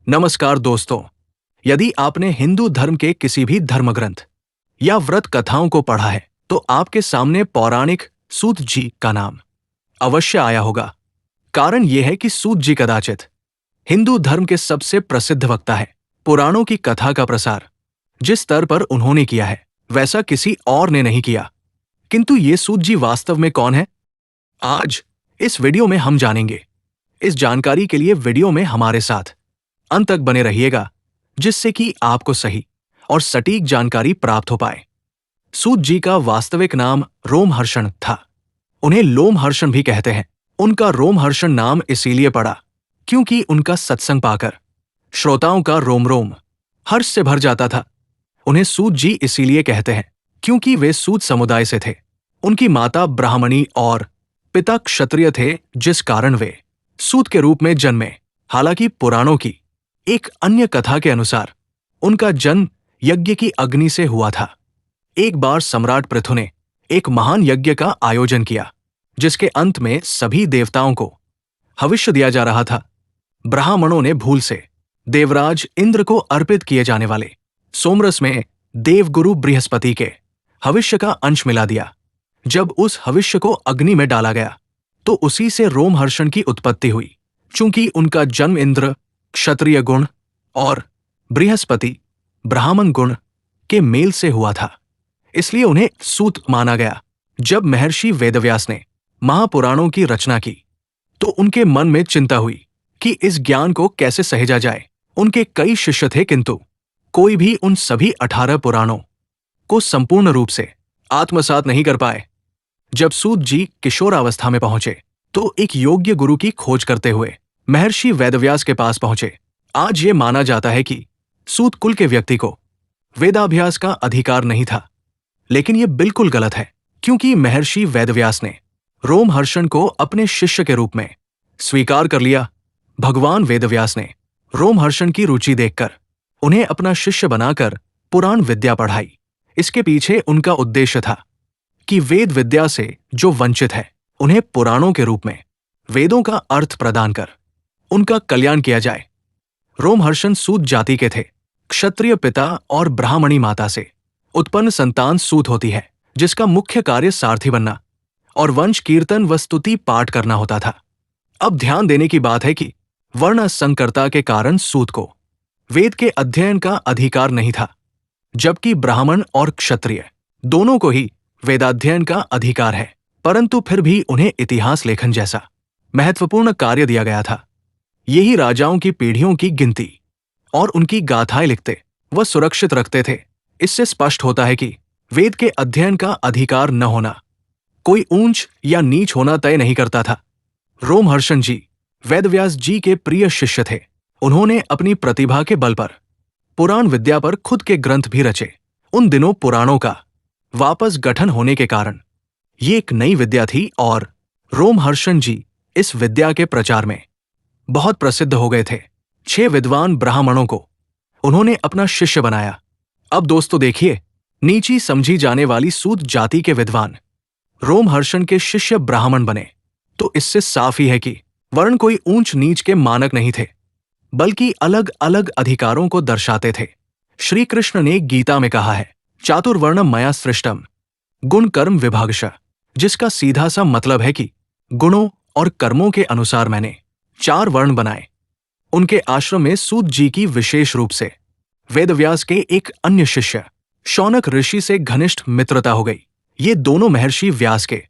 नमस्कार दोस्तों। यदि आपने हिंदू धर्म के किसी भी धर्मग्रंथ या व्रत कथाओं को पढ़ा है तो आपके सामने पौराणिक सूत जी का नाम अवश्य आया होगा। कारण यह है कि सूत जी कदाचित हिंदू धर्म के सबसे प्रसिद्ध वक्ता है। पुराणों की कथा का प्रसार जिस स्तर पर उन्होंने किया है वैसा किसी और ने नहीं किया। किंतु ये सूत जी वास्तव में कौन है, आज इस वीडियो में हम जानेंगे। इस जानकारी के लिए वीडियो में हमारे साथ अंत तक बने रहिएगा, जिससे कि आपको सही और सटीक जानकारी प्राप्त हो पाए। सूत जी का वास्तविक नाम रोमहर्षण था। उन्हें लोमहर्षण भी कहते हैं। उनका रोमहर्षण नाम इसीलिए पड़ा क्योंकि उनका सत्संग पाकर श्रोताओं का रोम रोम हर्ष से भर जाता था। उन्हें सूत जी इसीलिए कहते हैं क्योंकि वे सूत समुदाय से थे। उनकी माता ब्राह्मणी और पिता क्षत्रिय थे, जिस कारण वे सूत के रूप में जन्मे। हालांकि पुराणों की एक अन्य कथा के अनुसार उनका जन्म यज्ञ की अग्नि से हुआ था। एक बार सम्राट पृथु ने एक महान यज्ञ का आयोजन किया, जिसके अंत में सभी देवताओं को हविष्य दिया जा रहा था। ब्राह्मणों ने भूल से देवराज इंद्र को अर्पित किए जाने वाले सोमरस में देवगुरु बृहस्पति के हविष्य का अंश मिला दिया। जब उस हविष्य को अग्नि में डाला गया तो उसी से रोमहर्षण की उत्पत्ति हुई। चूंकि उनका जन्म इंद्र क्षत्रिय गुण और बृहस्पति ब्राह्मण गुण के मेल से हुआ था, इसलिए उन्हें सूत माना गया। जब महर्षि वेदव्यास ने महापुराणों की रचना की तो उनके मन में चिंता हुई कि इस ज्ञान को कैसे सहेजा जाए। उनके कई शिष्य थे, किंतु कोई भी उन सभी 18 पुराणों को संपूर्ण रूप से आत्मसात नहीं कर पाए। जब सूत जी किशोरावस्था में पहुंचे तो एक योग्य गुरु की खोज करते हुए महर्षि वेदव्यास के पास पहुंचे। आज ये माना जाता है कि सूत कुल के व्यक्ति को वेदाभ्यास का अधिकार नहीं था, लेकिन यह बिल्कुल गलत है, क्योंकि महर्षि वेदव्यास ने रोमहर्षण को अपने शिष्य के रूप में स्वीकार कर लिया। भगवान वेदव्यास ने रोमहर्षण की रुचि देखकर उन्हें अपना शिष्य बनाकर पुराण विद्या पढ़ाई। इसके पीछे उनका उद्देश्य था कि वेद विद्या से जो वंचित है उन्हें पुराणों के रूप में वेदों का अर्थ प्रदान कर उनका कल्याण किया जाए। रोमहर्षण सूत जाति के थे। क्षत्रिय पिता और ब्राह्मणी माता से उत्पन्न संतान सूत होती है, जिसका मुख्य कार्य सारथी बनना और वंश कीर्तन व स्तुति पाठ करना होता था। अब ध्यान देने की बात है कि वर्ण संकरता के कारण सूत को वेद के अध्ययन का अधिकार नहीं था, जबकि ब्राह्मण और क्षत्रिय दोनों को ही वेदाध्ययन का अधिकार है। परंतु फिर भी उन्हें इतिहास लेखन जैसा महत्वपूर्ण कार्य दिया गया था। यही राजाओं की पीढ़ियों की गिनती और उनकी गाथाएं लिखते व सुरक्षित रखते थे। इससे स्पष्ट होता है कि वेद के अध्ययन का अधिकार न होना कोई ऊंच या नीच होना तय नहीं करता था। रोमहर्षण जी वेदव्यास जी के प्रिय शिष्य थे। उन्होंने अपनी प्रतिभा के बल पर पुराण विद्या पर खुद के ग्रंथ भी रचे। उन दिनों पुराणों का वापस गठन होने के कारण ये एक नई विद्या थी और रोमहर्षण जी इस विद्या के प्रचार में बहुत प्रसिद्ध हो गए थे। 6 विद्वान ब्राह्मणों को उन्होंने अपना शिष्य बनाया। अब दोस्तों देखिए, नीची समझी जाने वाली सूत जाति के विद्वान रोमहर्षण के शिष्य ब्राह्मण बने, तो इससे साफ ही है कि वर्ण कोई ऊंच नीच के मानक नहीं थे, बल्कि अलग अलग अधिकारों को दर्शाते थे। श्री कृष्ण ने गीता में कहा है, चातुर्वर्णम मया सृष्टम गुण कर्म विभागश, जिसका सीधा सा मतलब है कि गुणों और कर्मों के अनुसार मैंने 4 वर्ण बनाए। उनके आश्रम में सूत जी की विशेष रूप से वेदव्यास के एक अन्य शिष्य शौनक ऋषि से घनिष्ठ मित्रता हो गई। ये दोनों महर्षि व्यास के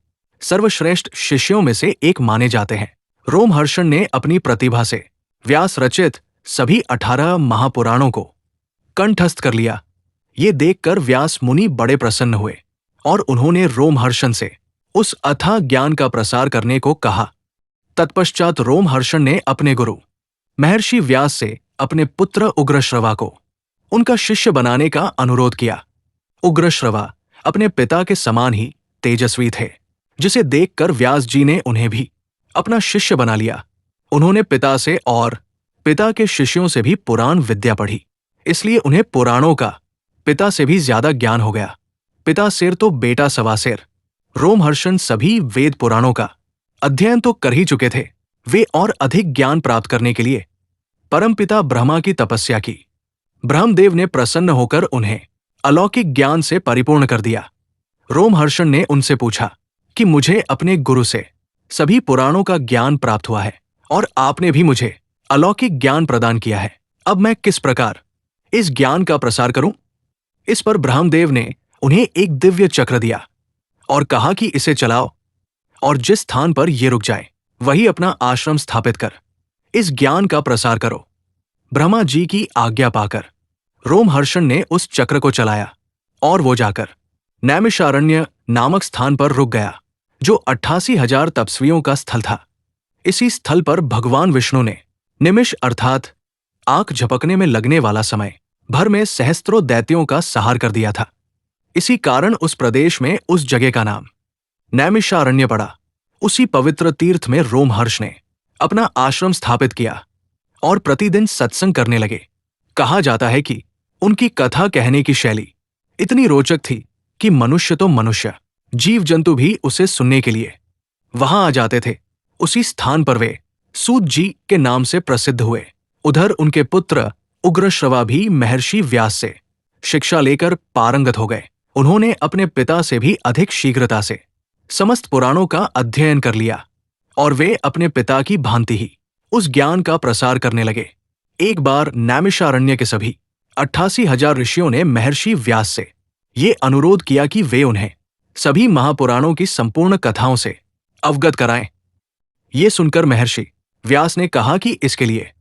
सर्वश्रेष्ठ शिष्यों में से एक माने जाते हैं। रोमहर्षण ने अपनी प्रतिभा से व्यास रचित सभी 18 महापुराणों को कंठस्थ कर लिया। ये देखकर व्यास मुनि बड़े प्रसन्न हुए और उन्होंने रोमहर्षण से उस अथाह ज्ञान का प्रसार करने को कहा। तत्पश्चात रोमहर्षण ने अपने गुरु महर्षि व्यास से अपने पुत्र उग्रश्रवा को उनका शिष्य बनाने का अनुरोध किया। उग्रश्रवा अपने पिता के समान ही तेजस्वी थे, जिसे देखकर व्यास जी ने उन्हें भी अपना शिष्य बना लिया। उन्होंने पिता से और पिता के शिष्यों से भी पुराण विद्या पढ़ी, इसलिए उन्हें पुराणों का पिता से भी ज्यादा ज्ञान हो गया। पिता शेर तो बेटा सवा शेर। रोमहर्षण सभी वेद पुराणों का अध्ययन तो कर ही चुके थे। वे और अधिक ज्ञान प्राप्त करने के लिए परमपिता ब्रह्मा की तपस्या की। ब्रह्मदेव ने प्रसन्न होकर उन्हें अलौकिक ज्ञान से परिपूर्ण कर दिया। रोमहर्षण ने उनसे पूछा कि मुझे अपने गुरु से सभी पुराणों का ज्ञान प्राप्त हुआ है और आपने भी मुझे अलौकिक ज्ञान प्रदान किया है। अब मैं किस प्रकार इस ज्ञान का प्रसार करूं? इस पर ब्रह्मदेव ने उन्हें एक दिव्य चक्र दिया और कहा कि इसे चलाओ और जिस स्थान पर यह रुक जाए वही अपना आश्रम स्थापित कर इस ज्ञान का प्रसार करो। ब्रह्मा जी की आज्ञा पाकर रोमहर्षण ने उस चक्र को चलाया और वो जाकर नैमिषारण्य नामक स्थान पर रुक गया, जो 88,000 तपस्वियों का स्थल था। इसी स्थल पर भगवान विष्णु ने निमिष अर्थात आंख झपकने में लगने वाला समय भर में सहस्त्रों दैत्यों का संहार कर दिया था। इसी कारण उस प्रदेश में उस जगह का नाम नैमिषारण्य पड़ा। उसी पवित्र तीर्थ में रोमहर्ष ने अपना आश्रम स्थापित किया और प्रतिदिन सत्संग करने लगे। कहा जाता है कि उनकी कथा कहने की शैली इतनी रोचक थी कि मनुष्य तो मनुष्य, जीव जंतु भी उसे सुनने के लिए वहां आ जाते थे। उसी स्थान पर वे सूत जी के नाम से प्रसिद्ध हुए। उधर उनके पुत्र उग्रश्रवा भी महर्षि व्यास से शिक्षा लेकर पारंगत हो गए। उन्होंने अपने पिता से भी अधिक शीघ्रता से समस्त पुराणों का अध्ययन कर लिया और वे अपने पिता की भांति ही उस ज्ञान का प्रसार करने लगे। एक बार नैमिषारण्य के सभी 88,000 ऋषियों ने महर्षि व्यास से ये अनुरोध किया कि वे उन्हें सभी महापुराणों की संपूर्ण कथाओं से अवगत कराएं। ये सुनकर महर्षि व्यास ने कहा कि इसके लिए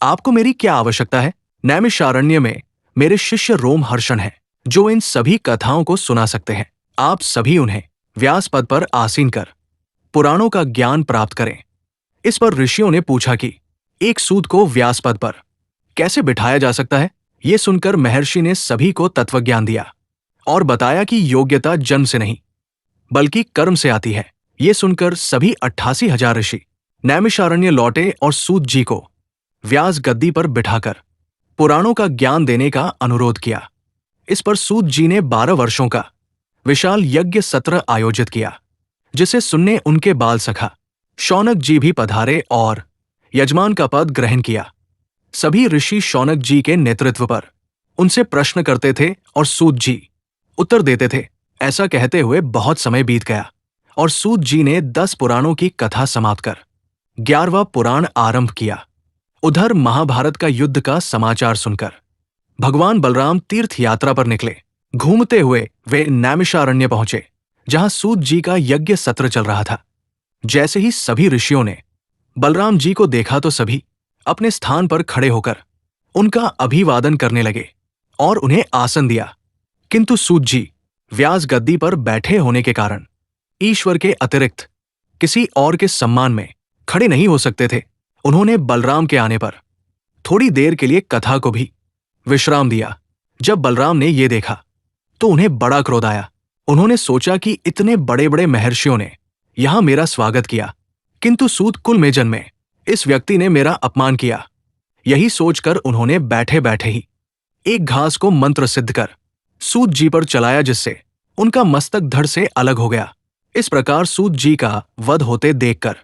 आपको मेरी क्या आवश्यकता है? नैमिषारण्य में मेरे शिष्य रोमहर्षण हैं, जो इन सभी कथाओं को सुना सकते हैं। आप सभी उन्हें व्यास पद पर आसीन कर पुराणों का ज्ञान प्राप्त करें। इस पर ऋषियों ने पूछा कि एक सूत को व्यास पद पर कैसे बिठाया जा सकता है? ये सुनकर महर्षि ने सभी को तत्वज्ञान दिया और बताया कि योग्यता जन्म से नहीं बल्कि कर्म से आती है। ये सुनकर सभी 88,000 ऋषि नैमिषारण्य लौटे और सूत जी को व्यास गद्दी पर बिठाकर पुराणों का ज्ञान देने का अनुरोध किया। इस पर सूत जी ने 12 वर्षों का विशाल यज्ञ सत्र आयोजित किया, जिसे सुनने उनके बाल सखा शौनक जी भी पधारे और यजमान का पद ग्रहण किया। सभी ऋषि शौनक जी के नेतृत्व पर उनसे प्रश्न करते थे और सूत जी उत्तर देते थे। ऐसा कहते हुए बहुत समय बीत गया और सूत जी ने 10 पुराणों की कथा समाप्त कर 11वां पुराण आरंभ किया। उधर महाभारत का युद्ध का समाचार सुनकर भगवान बलराम तीर्थ यात्रा पर निकले। घूमते हुए वे नैमिषारण्य पहुंचे, जहां सूत जी का यज्ञ सत्र चल रहा था। जैसे ही सभी ऋषियों ने बलराम जी को देखा तो सभी अपने स्थान पर खड़े होकर उनका अभिवादन करने लगे और उन्हें आसन दिया। किंतु सूत जी व्यास गद्दी पर बैठे होने के कारण ईश्वर के अतिरिक्त किसी और के सम्मान में खड़े नहीं हो सकते थे। उन्होंने बलराम के आने पर थोड़ी देर के लिए कथा को भी विश्राम दिया। जब बलराम ने ये देखा तो उन्हें बड़ा क्रोध आया। उन्होंने सोचा कि इतने बड़े बड़े महर्षियों ने यहां मेरा स्वागत किया, किंतु सूत कुल में जन्मे इस व्यक्ति ने मेरा अपमान किया। यही सोचकर उन्होंने बैठे बैठे ही एक घास को मंत्र सिद्ध कर सूत जी पर चलाया, जिससे उनका मस्तक धड़ से अलग हो गया। इस प्रकार सूत जी का वध होते देखकर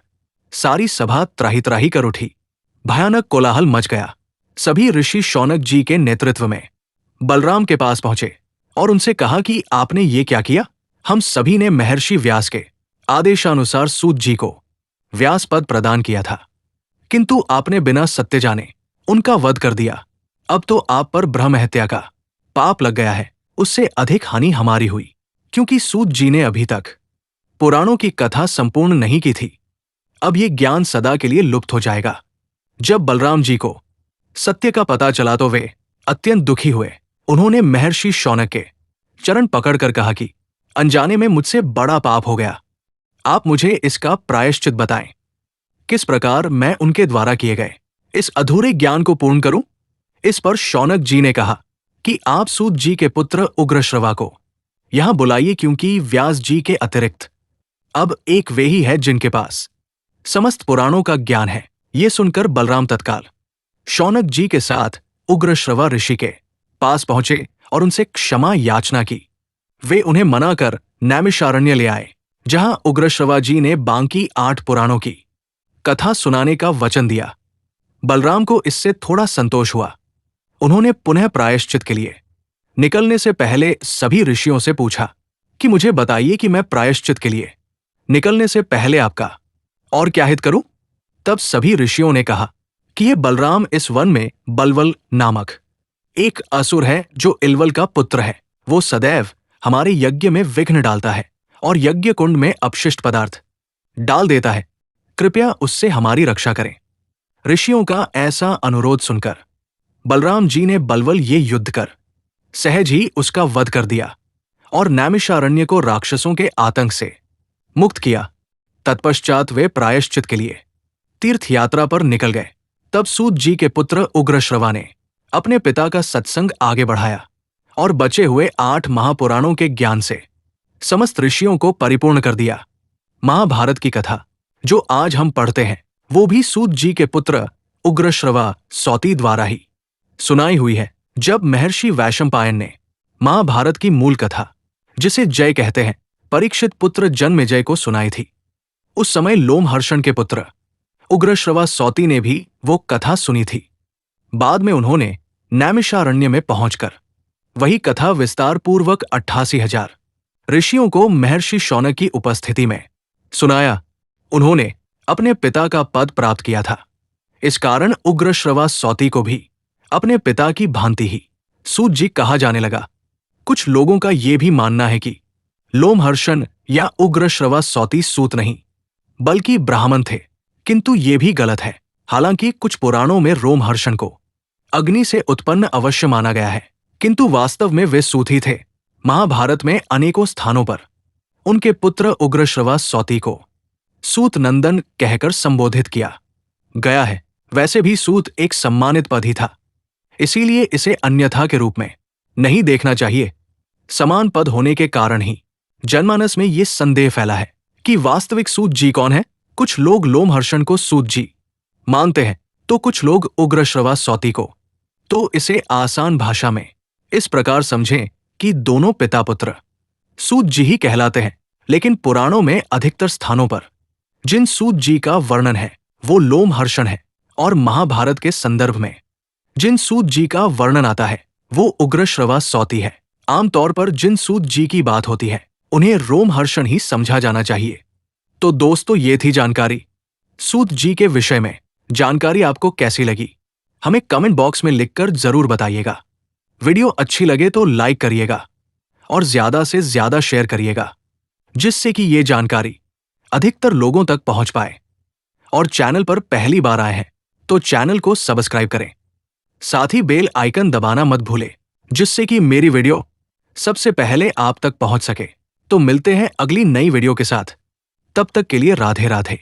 सारी सभा त्राही त्राही कर उठी। भयानक कोलाहल मच गया। सभी ऋषि शौनक जी के नेतृत्व में बलराम के पास पहुंचे और उनसे कहा कि आपने ये क्या किया? हम सभी ने महर्षि व्यास के आदेशानुसार सूत जी को व्यास पद प्रदान किया था, किंतु आपने बिना सत्य जाने उनका वध कर दिया। अब तो आप पर ब्रह्म हत्या का पाप लग गया है। उससे अधिक हानि हमारी हुई, क्योंकि सूत जी ने अभी तक पुराणों की कथा संपूर्ण नहीं की थी। अब ये ज्ञान सदा के लिए लुप्त हो जाएगा। जब बलराम जी को सत्य का पता चला तो वे अत्यंत दुखी हुए। उन्होंने महर्षि शौनक के चरण पकड़कर कहा कि अनजाने में मुझसे बड़ा पाप हो गया, आप मुझे इसका प्रायश्चित बताएं। किस प्रकार मैं उनके द्वारा किए गए इस अधूरे ज्ञान को पूर्ण करूं? इस पर शौनक जी ने कहा कि आप सूत जी के पुत्र उग्रश्रवा को यहां बुलाइए, क्योंकि व्यास जी के अतिरिक्त अब एक वे ही है जिनके पास समस्त पुराणों का ज्ञान है। ये सुनकर बलराम तत्काल शौनक जी के साथ उग्रश्रवा ऋषि के पास पहुंचे और उनसे क्षमा याचना की। वे उन्हें मना कर नैमिषारण्य ले आए, जहां उग्रश्रवा जी ने बाकी 8 पुराणों की कथा सुनाने का वचन दिया। बलराम को इससे थोड़ा संतोष हुआ। उन्होंने पुनः प्रायश्चित के लिए निकलने से पहले सभी ऋषियों से पूछा कि मुझे बताइए कि मैं प्रायश्चित के लिए निकलने से पहले आपका और क्या हित करूं? तब सभी ऋषियों ने कहा कि यह बलराम इस वन में बलवल नामक एक असुर है जो इलवल का पुत्र है। वो सदैव हमारे यज्ञ में विघ्न डालता है और यज्ञ कुंड में अपशिष्ट पदार्थ डाल देता है। कृपया उससे हमारी रक्षा करें। ऋषियों का ऐसा अनुरोध सुनकर बलराम जी ने बलवल ये युद्ध कर सहज ही उसका वध कर दिया और नैमिषारण्य को राक्षसों के आतंक से मुक्त किया। तत्पश्चात वे प्रायश्चित के लिए तीर्थ यात्रा पर निकल गए। तब सूत जी के पुत्र उग्रश्रवा ने अपने पिता का सत्संग आगे बढ़ाया और बचे हुए 8 महापुराणों के ज्ञान से समस्त ऋषियों को परिपूर्ण कर दिया। महाभारत की कथा जो आज हम पढ़ते हैं वो भी सूत जी के पुत्र उग्रश्रवा सौती द्वारा ही सुनाई हुई है। जब महर्षि वैशंपायन ने महाभारत की मूल कथा, जिसे जय कहते हैं, परीक्षित पुत्र जन्मेजय को सुनाई थी, उस समय लोमहर्षण के पुत्र उग्रश्रवा सौती ने भी वो कथा सुनी थी। बाद में उन्होंने नैमिषारण्य में पहुंचकर वही कथा विस्तार पूर्वक 88,000 ऋषियों को महर्षि शौनक की उपस्थिति में सुनाया। उन्होंने अपने पिता का पद प्राप्त किया था। इस कारण उग्रश्रवा सौती को भी अपने पिता की भांति ही सूत जी कहा जाने लगा। कुछ लोगों का ये भी मानना है कि लोमहर्षण या उग्रश्रवा सौती सूत नहीं बल्कि ब्राह्मण थे, किंतु ये भी गलत है। हालांकि कुछ पुराणों में रोमहर्षण को अग्नि से उत्पन्न अवश्य माना गया है, किंतु वास्तव में वे सूत ही थे। महाभारत में अनेकों स्थानों पर उनके पुत्र उग्रश्रवा सौती को सूत नंदन कहकर संबोधित किया गया है। वैसे भी सूत एक सम्मानित पद ही था, इसीलिए इसे अन्यथा के रूप में नहीं देखना चाहिए। समान पद होने के कारण ही जनमानस में ये संदेह फैला है कि वास्तविक सूत जी कौन है। कुछ लोग लोमहर्षण को सूत जी मानते हैं तो कुछ लोग उग्रश्रवा सौती को। तो इसे आसान भाषा में इस प्रकार समझें कि दोनों पिता पुत्र सूत जी ही कहलाते हैं, लेकिन पुराणों में अधिकतर स्थानों पर जिन सूत जी का वर्णन है वो लोमहर्षण है और महाभारत के संदर्भ में जिन सूत जी का वर्णन आता है वो उग्रश्रवा सौती है। आमतौर पर जिन सूत जी की बात होती है उन्हें रोमहर्षण ही समझा जाना चाहिए। तो दोस्तों, ये थी जानकारी सूत जी के विषय में। जानकारी आपको कैसी लगी हमें कमेंट बॉक्स में लिखकर जरूर बताइएगा। वीडियो अच्छी लगे तो लाइक करिएगा और ज्यादा से ज्यादा शेयर करिएगा, जिससे कि ये जानकारी अधिकतर लोगों तक पहुंच पाए। और चैनल पर पहली बार आए हैं तो चैनल को सब्सक्राइब करें, साथ ही बेल आइकन दबाना मत भूलें, जिससे कि मेरी वीडियो सबसे पहले आप तक पहुंच सके। तो मिलते हैं अगली नई वीडियो के साथ। तब तक के लिए राधे राधे।